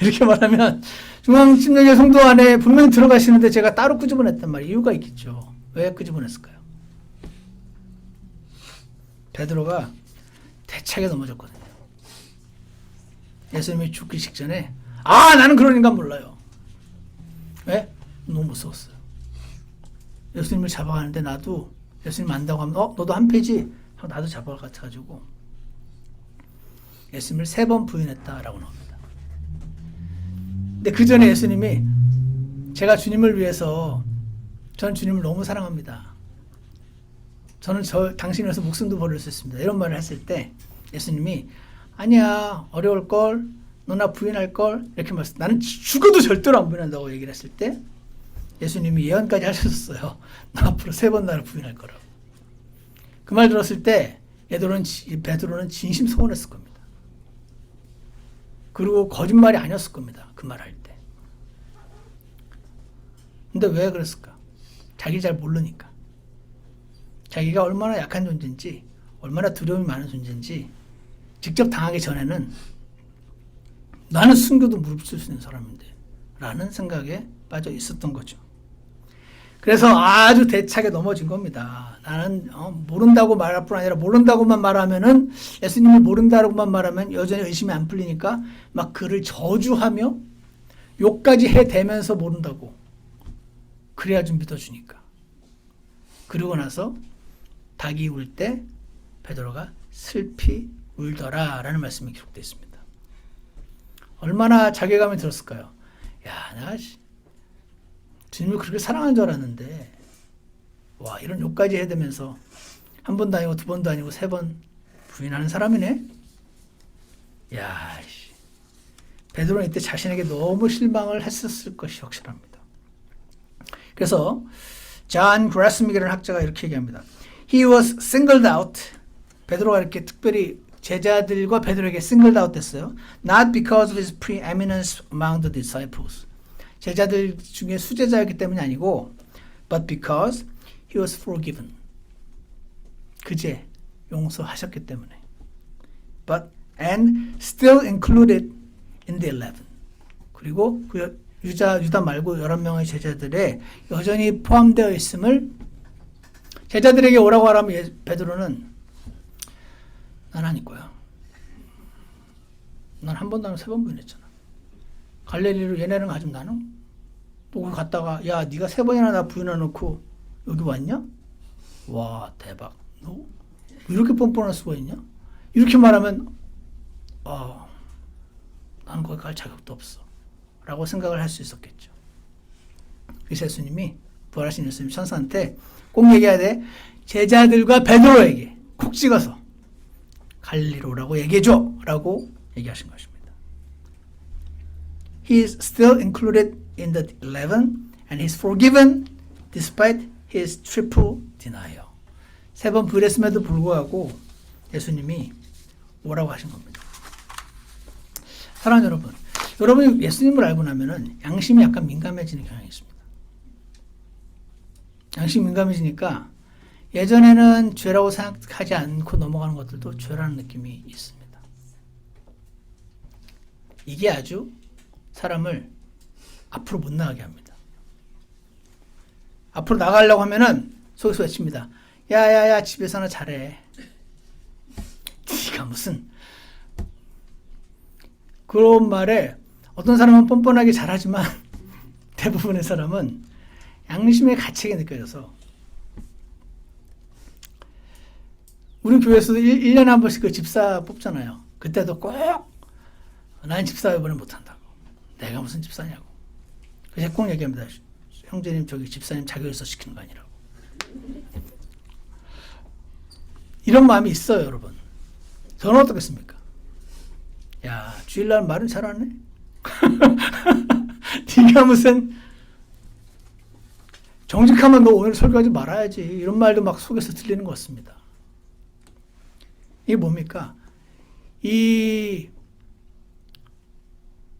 이렇게 말하면 중앙심령의 성도 안에 분명히 들어가시는데 제가 따로 끄집어냈단 말이에요. 이유가 있겠죠. 왜 끄집어냈을까요? 베드로가 대차게 넘어졌거든요. 예수님이 죽기 직전에 나는 그런 인간 몰라요. 왜? 너무 무서웠어요. 예수님을 잡아가는데 나도 예수님 안다고 하면 너도 한패지? 하고 나도 잡아갈 것 같아가지고 예수님을 3번 부인했다라고 나옵니다. 근데 그 전에 예수님이 제가 주님을 위해서 저는 주님을 너무 사랑합니다. 저는 당신을 위해서 목숨도 버릴 수 있습니다. 이런 말을 했을 때 예수님이 아니야 어려울걸 너 나 부인할걸 이렇게 말씀. 나는 죽어도 절대로 안 부인한다고 얘기를 했을 때 예수님이 예언까지 하셨어요. 너 앞으로 3번 나를 부인할 거라고. 그 말 들었을 때 베드로는 진심 서운했을 겁니다. 그리고 거짓말이 아니었을 겁니다. 그 말 할 때. 근데 왜 그랬을까? 자기 잘 모르니까. 자기가 얼마나 약한 존재인지, 얼마나 두려움이 많은 존재인지 직접 당하기 전에는 나는 순교도 무릅쓸 수 있는 사람인데 라는 생각에 빠져 있었던 거죠. 그래서 아주 대차게 넘어진 겁니다. 나는 모른다고 말할 뿐 아니라 모른다고만 말하면은 예수님이 모른다고만 말하면 여전히 의심이 안 풀리니까 막 그를 저주하며 욕까지 해대면서 모른다고. 그래야 좀 믿어주니까. 그러고 나서 닭이 울 때 베드로가 슬피 울더라 라는 말씀이 기록되어 있습니다. 얼마나 자괴감이 들었을까요? 야, 내가 주님을 그렇게 사랑하는 줄 알았는데 와 이런 욕까지 해대면서 한 번도 아니고 2번도 아니고 3번 부인하는 사람이네. 야, 베드로는 이때 자신에게 너무 실망을 했었을 것이 확실합니다. 그래서 존 그라스믹이라는 학자가 이렇게 얘기합니다. He was singled out. 베드로가 이렇게 특별히 제자들과 베드로에게 singled out 됐어요. Not because of his preeminence among the disciples. 제자들 중에 수제자였기 때문이 아니고 but because he was forgiven. 그제 용서하셨기 때문에. But and still included in the 11. 그리고 그 유다 말고 11명의 제자들에 여전히 포함되어 있음을 제자들에게 오라고 하라면 베드로는 난 아닐 거야. 난 한 번도 아니고 3번 부인했잖아. 갈릴리로 얘네랑 가지고 나는 또 거기 갔다가 야 네가 3번이나 나 부인해놓고 여기 왔냐? 와 대박. 너 이렇게 뻔뻔할 수가 있냐? 이렇게 말하면 나는 거기 갈 자격도 없어 라고 생각을 할 수 있었겠죠. 그래서 예수님이 부활하신 예수님 천사한테 꼭 얘기해야 돼. 제자들과 베드로에게 콕 찍어서 갈릴리로 오라고 얘기해줘 라고 얘기하신 것입니다. He is still included in the 11 and he's forgiven despite his triple denial. 3번 부인했음에도 불구하고 예수님이 오라고 하신 겁니다. 사랑하는 여러분, 여러분이 예수님을 알고 나면은 양심이 약간 민감해지는 경향이 있습니다. 양심이 민감해지니까 예전에는 죄라고 생각하지 않고 넘어가는 것들도 죄라는 느낌이 있습니다. 이게 아주 사람을 앞으로 못 나가게 합니다. 앞으로 나가려고 하면은 속에서 외칩니다. 야야야 집에서나 잘해. 네가 무슨 그런 말에 어떤 사람은 뻔뻔하게 잘하지만 대부분의 사람은 양심의 가책이 느껴져서 우리 교회에서도 1년에 한 번씩 그 집사 뽑잖아요. 그때도 꼭 난 집사 이번에 못한다고. 내가 무슨 집사냐고. 그래서 꼭 얘기합니다. 형제님 저기 집사님 자격에서 시키는 거 아니라고. 이런 마음이 있어요 여러분. 저는 어떻겠습니까? 야 주일날 말은 잘하네. 네가 무슨 정직하면 너 오늘 설교하지 말아야지. 이런 말도 막 속에서 들리는 것 같습니다. 이게 뭡니까? 이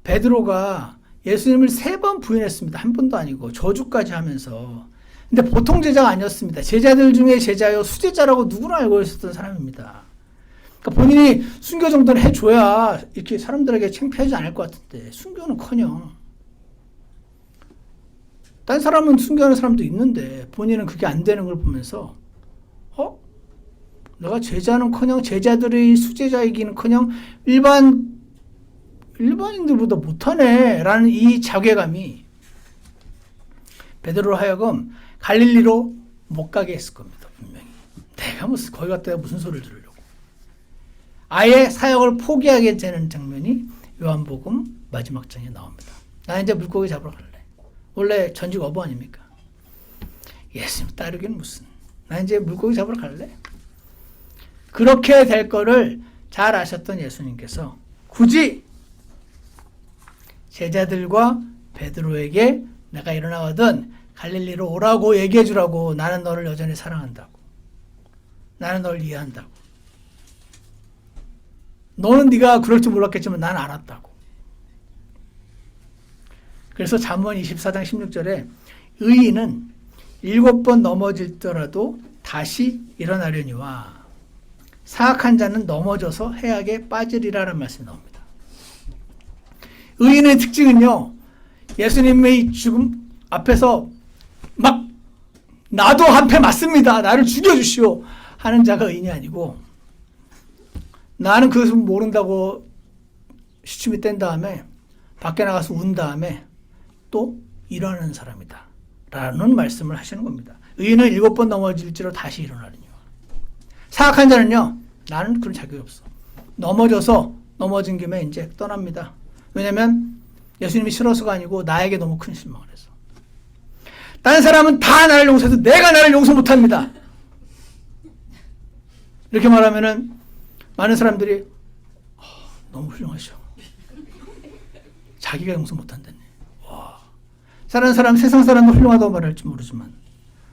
베드로가 예수님을 3번 부인했습니다. 한 번도 아니고 저주까지 하면서. 근데 보통 제자가 아니었습니다. 제자들 중에 제자요 수제자라고 누구나 알고 있었던 사람입니다. 그러니까 본인이 순교 정도는 해줘야 이렇게 사람들에게 창피하지 않을 것 같은데 순교는커녕 딴 사람은 순교하는 사람도 있는데 본인은 그게 안 되는 걸 보면서 내가 제자는커녕 제자들의 수제자이기는커녕 일반인들보다 못하네 라는 이 자괴감이 베드로로 하여금 갈릴리로 못 가게 했을 겁니다. 분명히. 내가 무슨 거기 갔다가 무슨 소리를 들으려고. 아예 사역을 포기하게 되는 장면이 요한복음 마지막 장에 나옵니다. 나 이제 물고기 잡으러 갈래. 원래 전직 어부 아닙니까? 예수님 따르기는 무슨. 나 이제 물고기 잡으러 갈래. 그렇게 될 거를 잘 아셨던 예수님께서 굳이 제자들과 베드로에게 내가 일어나거든 갈릴리로 오라고 얘기해 주라고. 나는 너를 여전히 사랑한다고. 나는 너를 이해한다고. 너는 네가 그럴 줄 몰랐겠지만 나는 알았다고. 그래서 잠언 24장 16절에 의인은 7번 넘어질더라도 다시 일어나려니와 사악한 자는 넘어져서 해악에 빠지리라는 말씀이 나옵니다. 의인의 특징은요, 예수님의 죽음 앞에서 막 나도 한패 맞습니다. 나를 죽여주시오 하는 자가 의인이 아니고, 나는 그것을 모른다고 시침이 뗀 다음에 밖에 나가서 운 다음에 또 일어나는 사람이다 라는 말씀을 하시는 겁니다. 의인은 7번 넘어질지로 다시 일어나느니와. 사악한 자는요, 나는 그런 자격이 없어. 넘어진 김에 이제 떠납니다. 왜냐면 예수님이 싫어서가 아니고 나에게 너무 큰 실망을 해서. 다른 사람은 다 나를 용서해도 내가 나를 용서 못합니다. 이렇게 말하면은 많은 사람들이 너무 훌륭하셔. 자기가 용서 못한다네. 와. 다른 사람, 세상 사람은 훌륭하다고 말할지 모르지만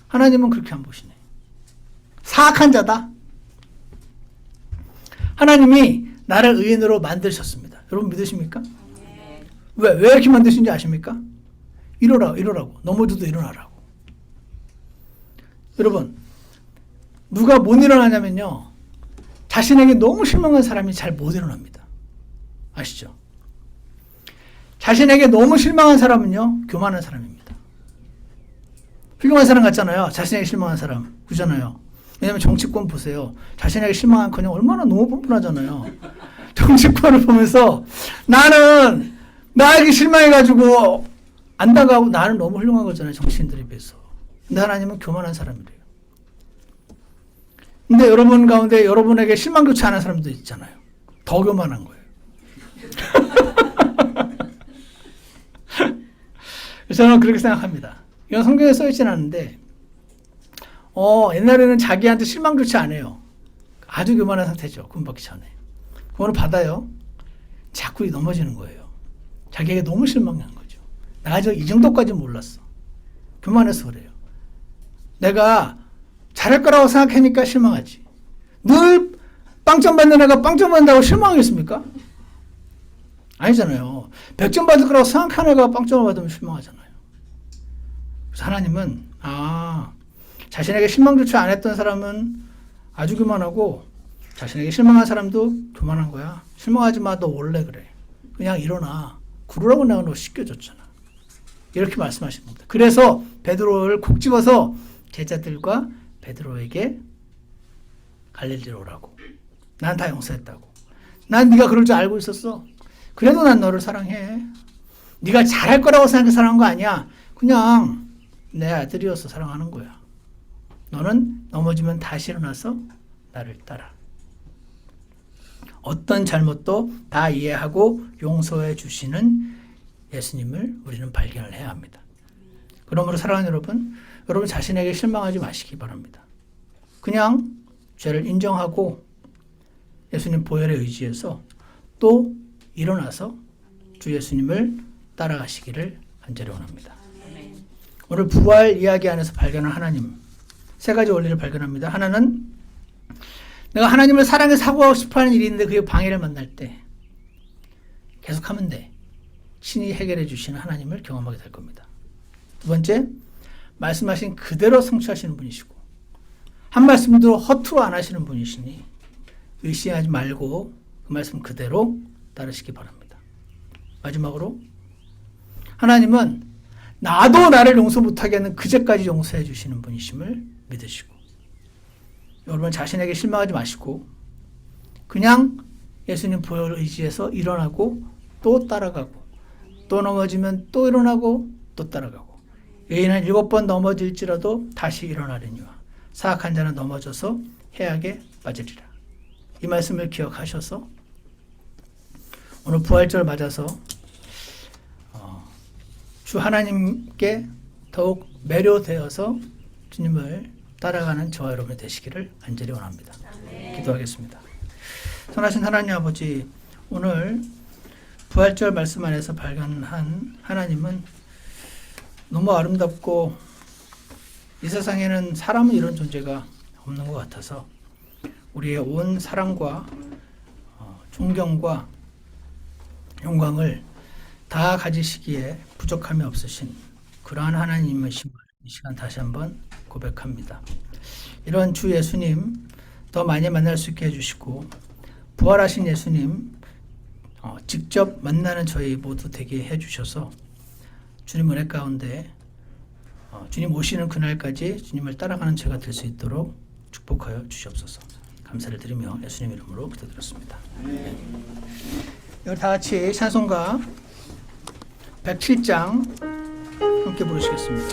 하나님은 그렇게 안 보시네. 사악한 자다. 하나님이 나를 의인으로 만드셨습니다. 여러분 믿으십니까? 왜 이렇게 만드신지 아십니까? 이러라고. 넘어져도 일어나라고. 여러분, 누가 못 일어나냐면요, 자신에게 너무 실망한 사람이 잘 못 일어납니다. 아시죠? 자신에게 너무 실망한 사람은요, 교만한 사람입니다. 훌륭한 사람 같잖아요. 자신에게 실망한 사람. 그잖아요. 왜냐면 정치권 보세요. 자신에게 실망한 그냥 얼마나 너무 뻔뻔하잖아요. 정치권을 보면서 나는 나에게 실망해가지고 안 나가고 나는 너무 훌륭한 거잖아요. 정치인들에 비해서. 근데 하나님은 교만한 사람이래요. 근데 여러분 가운데 여러분에게 실망조차 않은 사람도 있잖아요. 더 교만한 거예요. 저는 그렇게 생각합니다. 이건 성경에 써있지는 않은데 옛날에는 자기한테 실망조차 안 해요. 아주 교만한 상태죠. 구원받기 전에. 구원을 받아요. 자꾸 넘어지는 거예요. 자기에게 너무 실망한 거죠. 나 이 정도까지 몰랐어. 교만해서 그래요. 내가 잘할 거라고 생각하니까 실망하지. 늘 빵점 받는 애가 빵점 받는다고 실망하겠습니까? 아니잖아요. 100점 받을 거라고 생각하는 애가 빵점을 받으면 실망하잖아요. 그래서 하나님은 자신에게 실망조차 안 했던 사람은 아주 교만하고 자신에게 실망한 사람도 교만한 거야. 실망하지 마. 너 원래 그래. 그냥 일어나. 구르라고 내가 너 씻겨줬잖아. 이렇게 말씀하시는 겁니다. 그래서 베드로를 콕 집어서 제자들과 베드로에게 갈릴리로 오라고. 난 다 용서했다고. 난 네가 그럴 줄 알고 있었어. 그래도 난 너를 사랑해. 네가 잘할 거라고 생각해서 사랑한 거 아니야. 그냥 내 아들이어서 사랑하는 거야. 너는 넘어지면 다시 일어나서 나를 따라. 어떤 잘못도 다 이해하고 용서해 주시는 예수님을 우리는 발견을 해야 합니다. 그러므로 사랑하는 여러분 자신에게 실망하지 마시기 바랍니다. 그냥 죄를 인정하고 예수님 보혈에 의지해서 또 일어나서 주 예수님을 따라가시기를 간절히 원합니다. 오늘 부활 이야기 안에서 발견한 하나님, 세 가지 원리를 발견합니다. 하나는 내가 하나님을 사랑해 사고하고 싶어하는 일이 있는데 그게 방해를 만날 때 계속하면 돼. 친히 해결해 주시는 하나님을 경험하게 될 겁니다. 두 번째, 말씀하신 그대로 성취하시는 분이시고 한 말씀도 허투루 안 하시는 분이시니 의심하지 말고 그 말씀 그대로 따르시기 바랍니다. 마지막으로 하나님은 나도 나를 용서 못하게 하는 그 죄까지 용서해 주시는 분이심을 믿으시고 여러분 자신에게 실망하지 마시고 그냥 예수님 보혈을 의지해서 일어나고 또 따라가고 또 넘어지면 또 일어나고 또 따라가고 의인은 7번 넘어질지라도 다시 일어나려니와 사악한 자는 넘어져서 해악에 빠지리라. 이 말씀을 기억하셔서 오늘 부활절 맞아서 주 하나님께 더욱 매료되어서 주님을 따라가는 저와 여러분이 되시기를 간절히 원합니다. 기도하겠습니다. 선하신 하나님 아버지, 오늘 부활절 말씀 안에서 발견한 하나님은 너무 아름답고 이 세상에는 사람은 이런 존재가 없는 것 같아서 우리의 온 사랑과 존경과 영광을 다 가지시기에 부족함이 없으신 그러한 하나님이심을 이 시간 다시 한번 고백합니다. 이런 주 예수님 더 많이 만날 수 있게 해주시고 부활하신 예수님 직접 만나는 저희 모두 되게 해주셔서 주님 은혜 가운데 주님 오시는 그날까지 주님을 따라가는 제가 될 수 있도록 축복하여 주시옵소서. 감사를 드리며 예수님 이름으로 기도드렸습니다. 네. 여기 다 같이 찬송가 107장 함께 부르시겠습니다.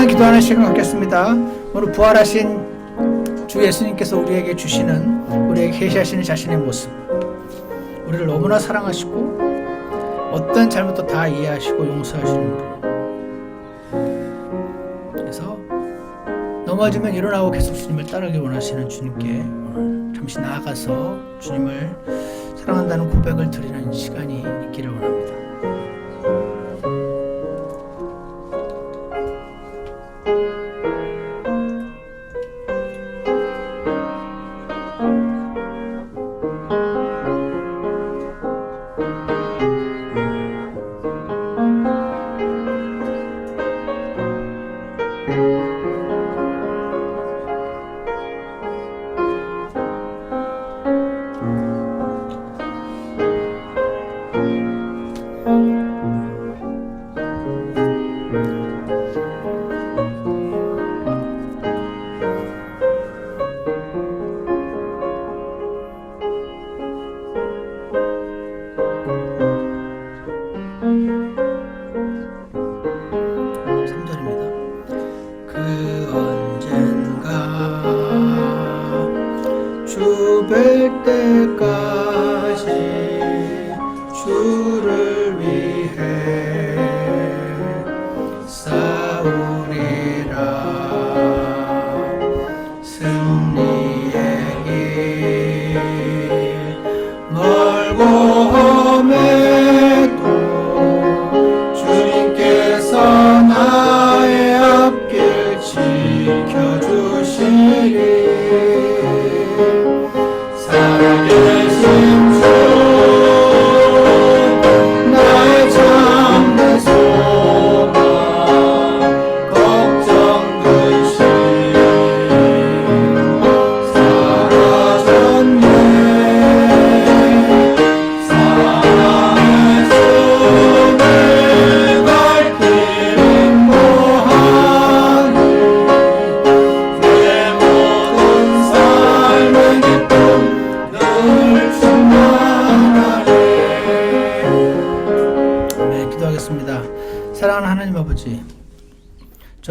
기도하는 시간 갖겠습니다. 오늘 부활하신 주 예수님께서 우리에게 주시는, 우리에게 계시하시는 자신의 모습, 우리를 너무나 사랑하시고 어떤 잘못도 다 이해하시고 용서하시는 분. 그래서 넘어지면 일어나고 계속 주님을 따르기 원하시는 주님께 오늘 잠시 나아가서 주님을 사랑한다는 고백을 드리는 시간이 있기를 원합니다.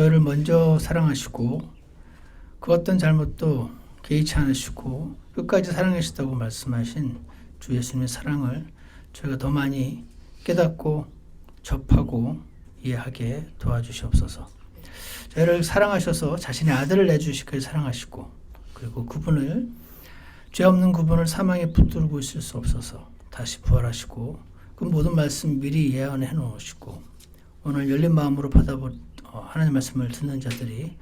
저희를 먼저 사랑하시고 그 어떤 잘못도 개의치 않으시고 끝까지 사랑하시다고 말씀하신 주 예수님의 사랑을 저희가 더 많이 깨닫고 접하고 이해하게 도와주시옵소서. 저희를 사랑하셔서 자신의 아들을 내주시기를 사랑하시고 그리고 그분을 죄 없는 그분을 사망에 붙들고 있을 수 없어서 다시 부활하시고 그 모든 말씀 미리 예언해 놓으시고 오늘 열린 마음으로 하나님 말씀을 듣는 자들이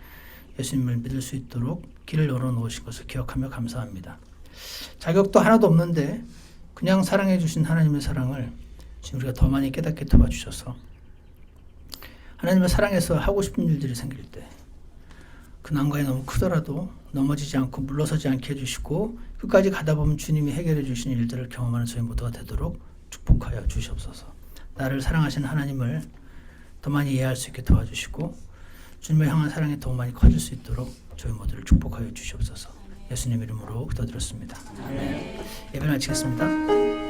예수님을 믿을 수 있도록 길을 열어놓으신 것을 기억하며 감사합니다. 자격도 하나도 없는데 그냥 사랑해 주신 하나님의 사랑을 지금 우리가 더 많이 깨닫게 도와주셔서 하나님의 사랑에서 하고 싶은 일들이 생길 때 그 난관이 너무 크더라도 넘어지지 않고 물러서지 않게 해주시고 끝까지 가다 보면 주님이 해결해 주신 일들을 경험하는 저희 모두가 되도록 축복하여 주시옵소서. 나를 사랑하시는 하나님을 더 많이 이해할 수 있게 도와주시고 주님을 향한 사랑이 더 많이 커질 수 있도록 저희 모두를 축복하여 주시옵소서. 예수님 이름으로 기도드렸습니다. 예배를 마치겠습니다.